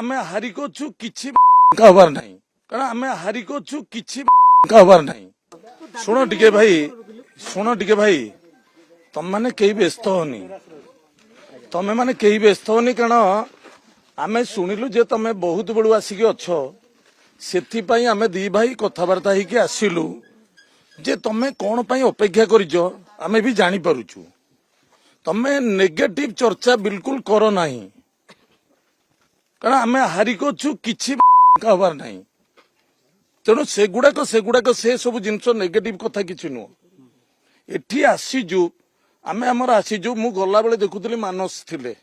आमे हारिको छु किछि खबर नहीं कारण आमे हारिको छु किछि खबर नहीं शुण टिके भाई तुम माने कई व्यस्त होनी तमे माने कई व्यस्त होनी कारण आमे शुणिलु जे तमे बहुत बड़ू आसिक अच्छो सेथिपाई आमे दी भाई कथबार्ता ही आसिलु जे तमे कौन पाई अपेक्षा करिजो आमे भी जानी पारुछु तमे नेगेटिव चर्चा बिल्कुल करो नहीं कारण आमे हारिको छु किछि खबर नहीं तेणु सेगुड़ाक से सब जिनस नेगेटिव कथा किछि नु एठी आसीजु आमे हमर आसीजु मु गल्ला बेले देखुतली मानस थिले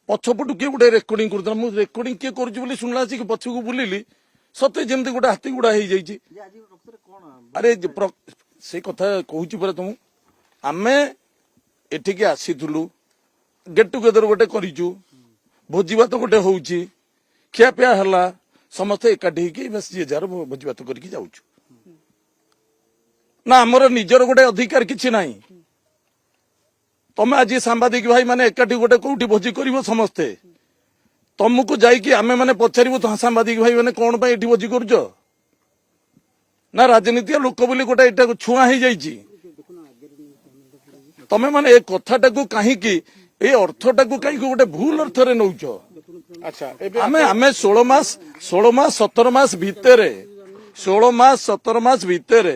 पछपटु किए गोटे रेकर्डिंग करथला मु रेकर्डिंग किए करजु बोली सुनला कि पछकु बुलिली सते जेमती गोटे हाथी गुड़ा हो जाइए अरे से कथा कहूँ पर तुम आमे एठिके आसीथुलु गेट टुगेदर गोटे करिचु भोजी भात गोटे होउची खियापिया हला समस्ते एकाठी होगी बस जी जार भोजी भात करके जाऊछु ना हमर निजर गोटे अधिकार किछि नाही तमे आज सांबादिक भाई माने एकाठी गोटे कोठी भोजी करिवो समस्ते तुमको जाइए आमे माने पचारू तो सांबादिक भाई मैंने कौन पाई एठी भोजी करुच ना राजनीति लोक बोली गोटे एटा छुआ हो जाइए तमे माने ए कथाटा को कहीं ए अर्थटा को कहीं गोटे भूल अर्थ रे नौच अच्छा आमे आमे 16 मास 17 मास भितरे 16 मास 17 मास भितरे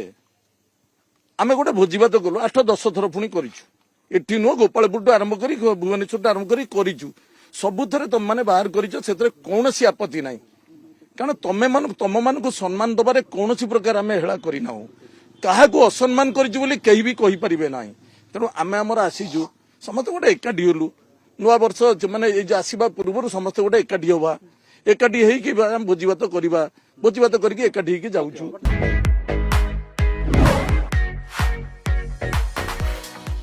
आमे गोटे भोजी भात कलु 8-10 थर पुणी करिछु एठी नो गोपालपुर आरंभ करी भुवनेश्वर आरंभ करी करिछु सबुथरे तुम मैंने बाहर कर कौन आपत्ति ना कारण तुम मान को सम्मान दबारे कौन प्रकार आम हेला करना क्या असम्मान कहीं भी कहींपारे ना तेणु आम आमर आसीजु समस्त गोटे एकाठी हलु नुआ वर्ष मैंने आसवा पूर्व समस्त गोटे एकाठी हवा एकाठी भोजी भात करवा भोजी भात करके एकाठी जाऊँ।